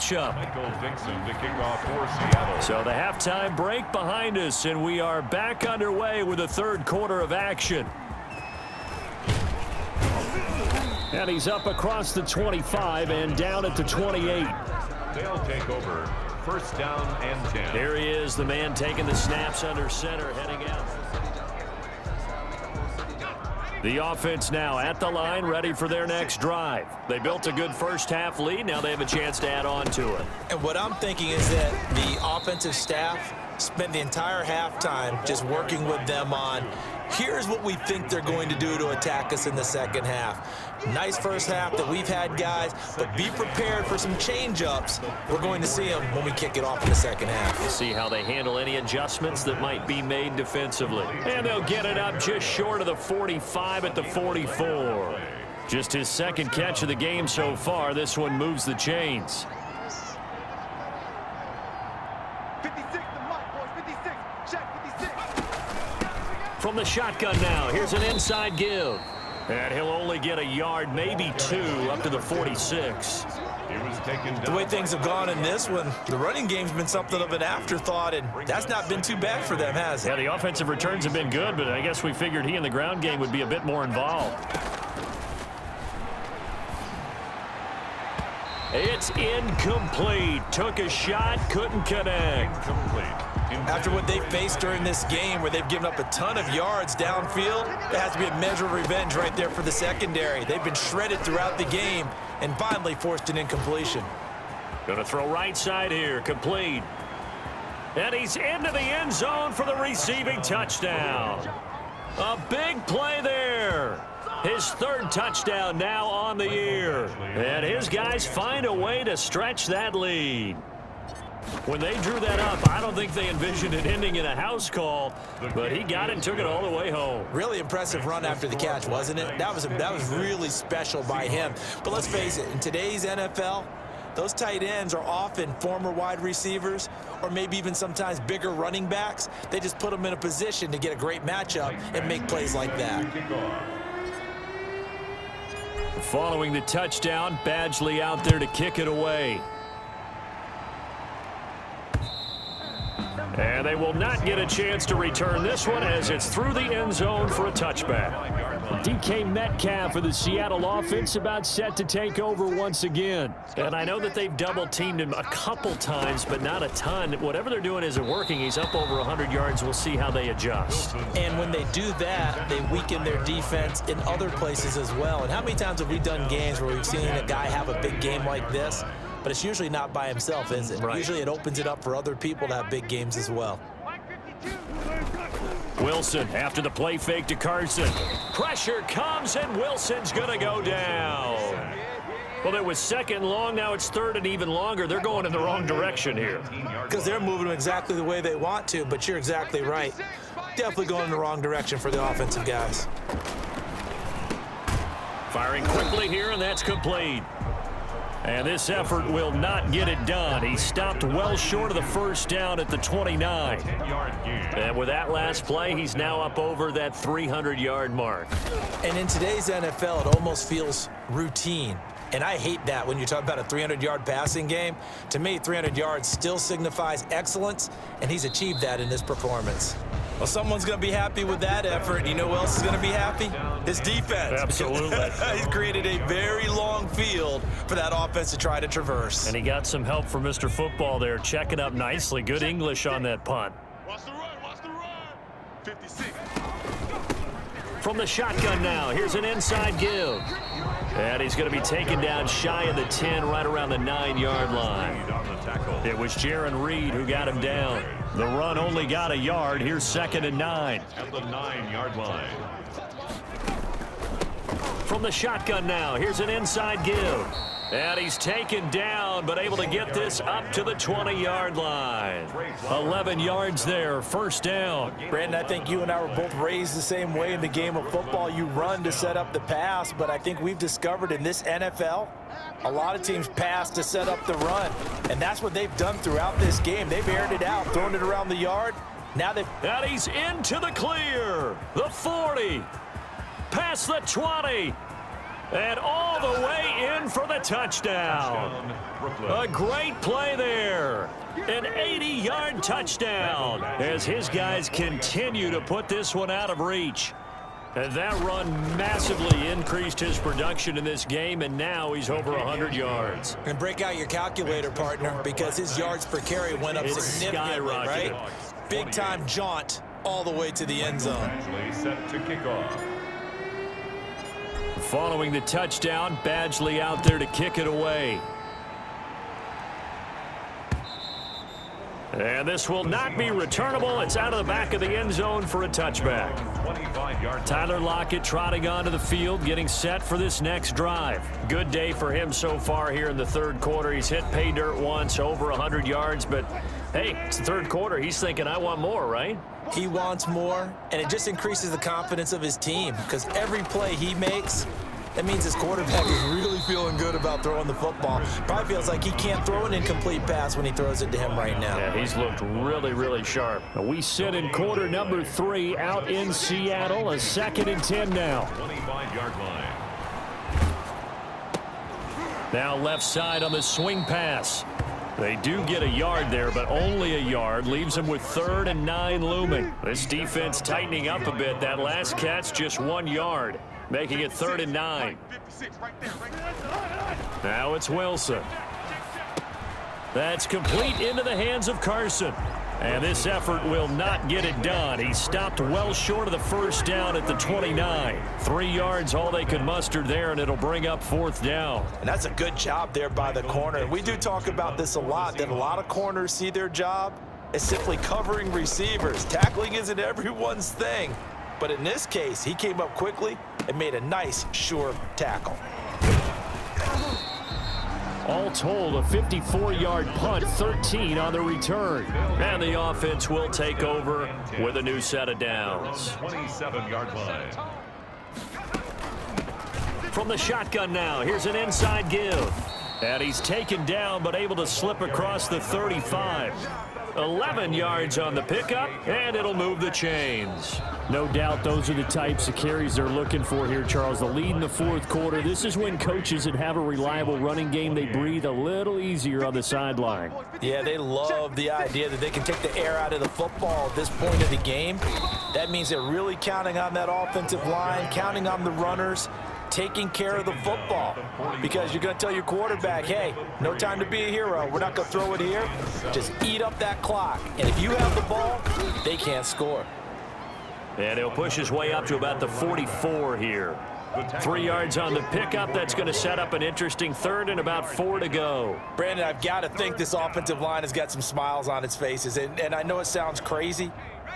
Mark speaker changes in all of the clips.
Speaker 1: matchup.
Speaker 2: Michael Dixon to kick off for Seattle.
Speaker 1: So the halftime break behind us, and we are back underway with the third quarter of action. And he's up across the 25 and down at the 28.
Speaker 2: They'll take over. First down and 10.
Speaker 1: Here he is, the man taking the snaps under center, heading out. The offense now at the line, ready for their next drive. They built a good first-half lead. Now they have a chance to add on to it.
Speaker 3: And what I'm thinking is that the offensive staff spent the entire halftime just working with them on, here's what we think they're going to do to attack us in the second half. Nice first half that we've had, guys, but be prepared for some change-ups. We're going to see them when we kick it off in the second half.
Speaker 1: We'll see how they handle any adjustments that might be made defensively. And they'll get it up just short of the 45 at the 44. Just his second catch of the game so far. This one moves the chains.
Speaker 4: 56, the mic, boys, 56, check 56.
Speaker 1: From the shotgun now, here's an inside give. And he'll only get a yard, maybe two, up to the 46.
Speaker 2: He was taken down.
Speaker 3: The way things have gone in this one, the running game's been something of an afterthought, and that's not been too bad for them, has it?
Speaker 1: Yeah, the offensive returns have been good, but I guess we figured he in the ground game would be a bit more involved. It's incomplete. Took a shot, couldn't connect.
Speaker 2: Incomplete.
Speaker 3: After what they faced during this game where they've given up a ton of yards downfield, there has to be a measure of revenge right there for the secondary. They've been shredded throughout the game and finally forced an incompletion.
Speaker 1: Going to throw right side here, complete. And he's into the end zone for the receiving touchdown. A big play there. His third touchdown now on the year. And his guys find a way to stretch that lead. When they drew that up, I don't think they envisioned it ending in a house call, but he got it and took it all the way home.
Speaker 3: Really impressive run after the catch, wasn't it? That was really special by him. But let's face it, in today's NFL, those tight ends are often former wide receivers or maybe even sometimes bigger running backs. They just put them in a position to get a great matchup and make plays like that.
Speaker 1: Following the touchdown, Badgley out there to kick it away. And they will not get a chance to return this one as it's through the end zone for a touchback. DK Metcalf for the Seattle offense about set to take over once again. And I know that they've double-teamed him a couple times, but not a ton. Whatever they're doing isn't working. He's up over 100 yards. We'll see how they adjust.
Speaker 3: And when they do that, they weaken their defense in other places as well. And how many times have we done games where we've seen a guy have a big game like this? But it's usually not by himself, is it?
Speaker 1: Right.
Speaker 3: Usually it opens it up for other people to have big games as well.
Speaker 1: Wilson after the play fake to Carson. Pressure comes, and Wilson's going to go down. Well, it was second long. Now it's third and even longer. They're going in the wrong direction here.
Speaker 3: Because they're moving them exactly the way they want to, but you're exactly right. Definitely going in the wrong direction for the offensive guys.
Speaker 1: Firing quickly here, and that's complete. And this effort will not get it done. He stopped well short of the first down at the 29. And with that last play, he's now up over that 300-yard mark.
Speaker 3: And in today's NFL, it almost feels routine. And I hate that when you talk about a 300-yard passing game. To me, 300 yards still signifies excellence, and he's achieved that in this performance. Well, someone's going to be happy with that effort. You know who else is going to be happy? His defense.
Speaker 1: Absolutely.
Speaker 3: He's created a very long field for that offense to try to traverse.
Speaker 1: And he got some help from Mr. Football there, checking up nicely. Good English on that punt.
Speaker 4: Watch the run, watch the run. 56.
Speaker 1: From the shotgun now, here's an inside give. And he's going to be taken down shy of the 10, right around the 9-yard line. It was Jaron Reed who got him down. The run only got a yard. Here's 2nd and 9.
Speaker 2: At the 9-yard line.
Speaker 1: From the shotgun now, here's an inside give. And he's taken down, but able to get this up to the 20-yard line. 11 yards there, first down.
Speaker 3: Brandon, I think you and I were both raised the same way in the game of football. You run to set up the pass, but I think we've discovered in this NFL, a lot of teams pass to set up the run. And that's what they've done throughout this game. They've aired it out, thrown it around the yard. Now they've...
Speaker 1: And he's into the clear. The 40. Past the 20. And all the way in for the touchdown. A great play there. An 80-yard touchdown as his guys continue to put this one out of reach. And that run massively increased his production in this game, and now he's over 100 yards.
Speaker 3: And break out your calculator, partner, because his yards per carry went up significantly, right? Big-time jaunt all the way to the end zone.
Speaker 2: Set to kick off.
Speaker 1: Following the touchdown, Badgley out there to kick it away. And this will not be returnable. It's out of the back of the end zone for a touchback. Tyler Lockett trotting onto the field, getting set for this next drive. Good day for him so far here in the third quarter. He's hit pay dirt once, over 100 yards, but hey, it's the third quarter. He's thinking, I want more, right?
Speaker 3: He wants more, and it just increases the confidence of his team because every play he makes, that means his quarterback is really feeling good about throwing the football. Probably feels like he can't throw an incomplete pass when he throws it to him right now.
Speaker 1: Yeah, he's looked really, really sharp. We sit in quarter number 3 out in Seattle. A 2nd and 10 now.
Speaker 2: 25-yard line.
Speaker 1: Now left side on the swing pass. They do get a yard there, but only a yard. Leaves them with 3rd and 9 looming. This defense tightening up a bit. That last catch just 1 yard, making it 3rd and 9. Now it's Wilson. That's complete into the hands of Carson. And this effort will not get it done. He stopped well short of the first down at the 29. 3 yards all they could muster there, and it'll bring up 4th down.
Speaker 3: And that's a good job there by the corner. We do talk about this a lot, that a lot of corners see their job as simply covering receivers. Tackling isn't everyone's thing. But in this case, he came up quickly and made a nice, sure tackle.
Speaker 1: All told, a 54-yard punt, 13 on the return. And the offense will take over with a new set of downs.
Speaker 2: 27-yard line.
Speaker 1: From the shotgun now, here's an inside give. And he's taken down, but able to slip across the 35. 11 yards on the pickup, and it'll move the chains. No doubt those are the types of carries they're looking for here, Charles. The lead in the fourth quarter. This is when coaches that have a reliable running game, they breathe a little easier on the sideline.
Speaker 3: Yeah, they love the idea that they can take the air out of the football at this point of the game. That means they're really counting on that offensive line, counting on the runners, taking care of the football, because you're going to tell your quarterback, hey, no time to be a hero. We're not going to throw it here. Just eat up that clock. And if you have the ball, they can't score.
Speaker 1: And he'll push his way up to about the 44 here. 3 yards on the pickup. That's going to set up an interesting 3rd and about 4 to go.
Speaker 3: Brandon, I've got to think this offensive line has got some smiles on its faces. And I know it sounds crazy,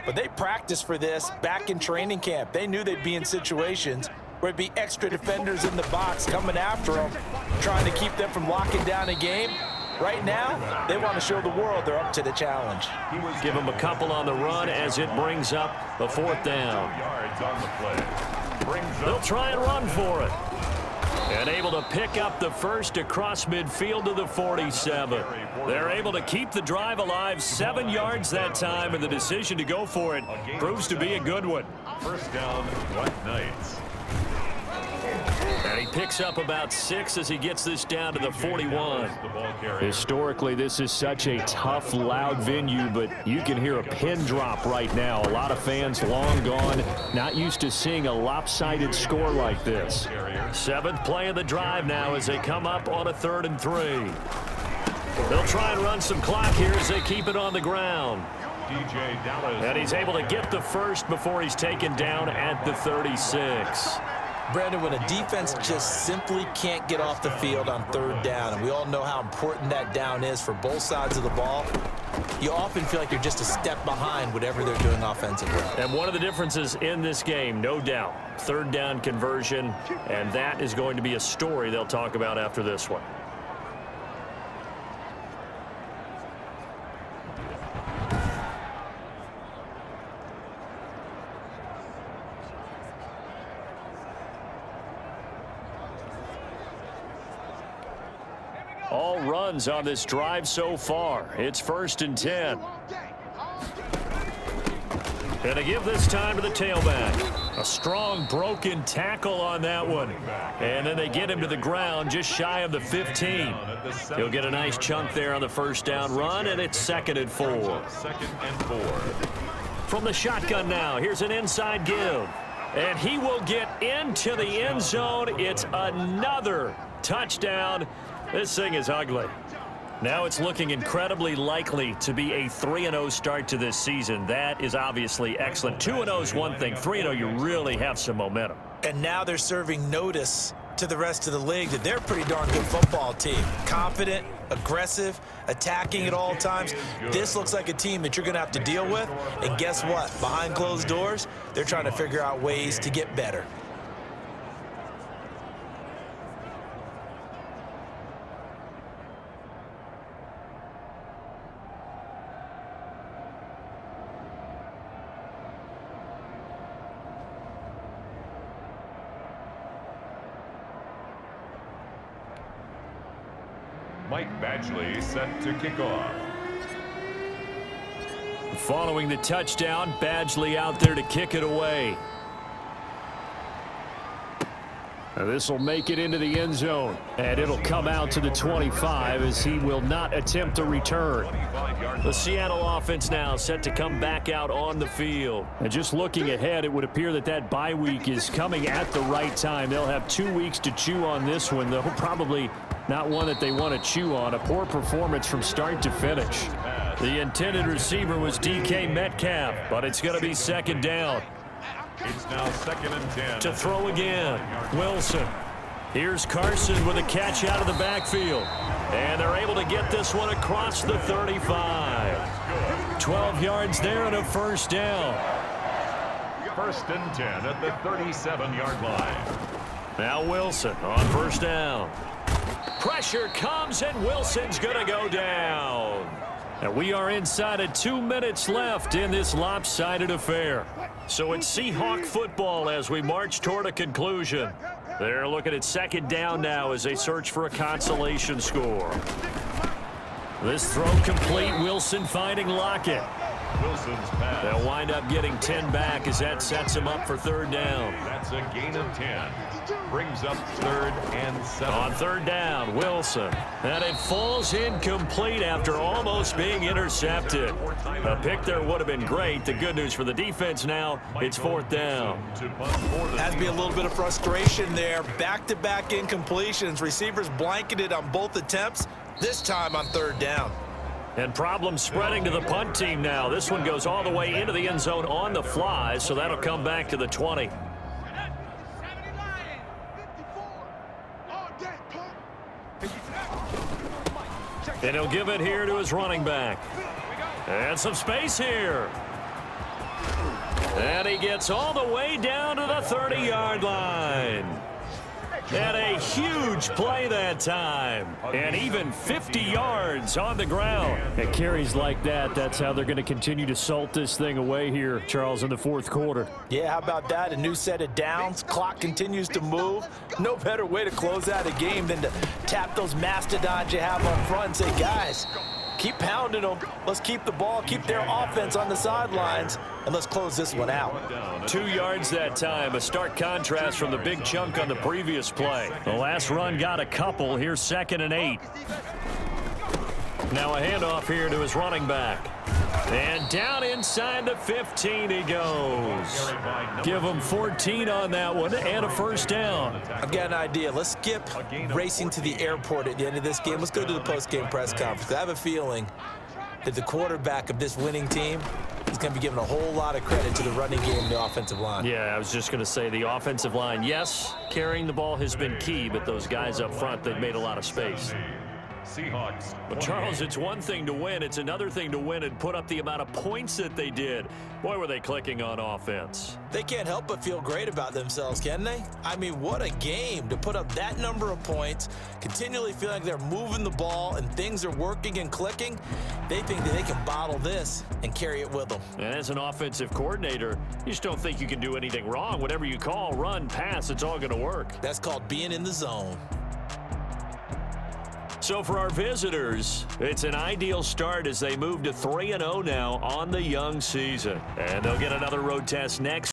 Speaker 3: but they practiced for this back in training camp. They knew they'd be in situations where it'd be extra defenders in the box coming after them, trying to keep them from locking down a game. Right now, they want to show the world they're up to the challenge.
Speaker 1: Give them a couple on the run as it brings up a 4th down. They'll try and run for it. And able to pick up the first across midfield to the 47. They're able to keep the drive alive, 7 yards that time, and the decision to go for it proves to be a good one.
Speaker 2: First down, White Knights.
Speaker 1: And he picks up about 6 as he gets this down to the 41. Historically, this is such a tough, loud venue, but you can hear a pin drop right now. A lot of fans long gone, not used to seeing a lopsided score like this. 7th play of the drive now as they come up on a 3rd and 3. They'll try and run some clock here as they keep it on the ground. And he's able to get the first before he's taken down at the 36.
Speaker 3: Brandon, when a defense just simply can't get off the field on 3rd down, and we all know how important that down is for both sides of the ball, you often feel like you're just a step behind whatever they're doing offensively.
Speaker 1: And one of the differences in this game, no doubt, 3rd down conversion, and that is going to be a story they'll talk about after this one. All runs on this drive so far. It's 1st and 10. And they give this time to the tailback. A strong broken tackle on that one. And then they get him to the ground just shy of the 15. He'll get a nice chunk there on the first down run, and it's 2nd and 4.
Speaker 2: 2nd and 4.
Speaker 1: From the shotgun now, here's an inside give. And he will get into the end zone. It's another touchdown. This thing is ugly. Now it's looking incredibly likely to be a 3-0 start to this season. That is obviously excellent. 2-0 is one thing. 3-0, you really have some momentum.
Speaker 3: And now they're serving notice to the rest of the league that they're a pretty darn good football team. Confident, aggressive, attacking at all times. This looks like a team that you're going to have to deal with. And guess what? Behind closed doors, they're trying to figure out ways to get better.
Speaker 2: Mike Badgley set to kick off.
Speaker 1: Following the touchdown, Badgley out there to kick it away. Now this will make it into the end zone, and it'll come out to the 25 as he will not attempt to return. The Seattle offense now set to come back out on the field. And just looking ahead, it would appear that that bye week is coming at the right time. They'll have 2 weeks to chew on this one, though probably not one that they want to chew on. A poor performance from start to finish. The intended receiver was DK Metcalf, but it's going to be 2nd down.
Speaker 2: It's now 2nd and 10.
Speaker 1: To throw again, Wilson. Here's Carson with a catch out of the backfield. And they're able to get this one across the 35. 12 yards there and a 1st down.
Speaker 2: 1st and 10 at the 37-yard line.
Speaker 1: Now Wilson on 1st down. Pressure comes, and Wilson's going to go down. And we are inside of 2 minutes left in this lopsided affair. So it's Seahawk football as we march toward a conclusion. They're looking at 2nd down now as they search for a consolation score. This throw complete. Wilson finding Lockett.
Speaker 2: Wilson's pass.
Speaker 1: They'll wind up getting 10 back as that sets him up for 3rd down.
Speaker 2: That's a gain of 10. Brings up 3rd and 7.
Speaker 1: On 3rd down, Wilson. And it falls incomplete after almost being intercepted. A pick there would have been great. The good news for the defense now, it's 4th down.
Speaker 3: Has to be a little bit of frustration there. Back-to-back incompletions. Receivers blanketed on both attempts, this time on 3rd down.
Speaker 1: And problems spreading to the punt team now. This one goes all the way into the end zone on the fly, so that'll come back to the 20. And he'll give it here to his running back. And some space here. And he gets all the way down to the 30-yard line. And a huge play that time. And even 50 yards on the ground. At carries like that, that's how they're going to continue to salt this thing away here, Charles, in the 4th quarter.
Speaker 3: Yeah, how about that? A new set of downs. Clock continues to move. No better way to close out a game than to tap those mastodons you have up front and say, guys, keep pounding them. Let's keep the ball, keep their offense on the sidelines, and let's close this one out.
Speaker 1: 2 yards that time, a stark contrast from the big chunk on the previous play. The last run got a couple. Here's 2nd and 8. Now a handoff here to his running back. And down inside the 15 he goes. Give him 14 on that one and a 1st down.
Speaker 3: I've got an idea. Let's skip racing to the airport at the end of this game. Let's go to the post-game press conference. I have a feeling that the quarterback of this winning team is going to be given a whole lot of credit to the running game and the offensive line.
Speaker 1: Yeah, I was just going to say the offensive line, yes, carrying the ball has been key, but those guys up front, they've made a lot of space.
Speaker 2: Seahawks.
Speaker 1: But Charles, it's one thing to win. It's another thing to win and put up the amount of points that they did. Boy, were they clicking on offense.
Speaker 3: They can't help but feel great about themselves, can they? I mean, what a game to put up that number of points, continually feel like they're moving the ball and things are working and clicking. They think that they can bottle this and carry it with them.
Speaker 1: And as an offensive coordinator, you just don't think you can do anything wrong. Whatever you call, run, pass, it's all going to work.
Speaker 3: That's called being in the zone.
Speaker 1: So for our visitors, it's an ideal start as they move to 3-0 now on the young season. And they'll get another road test next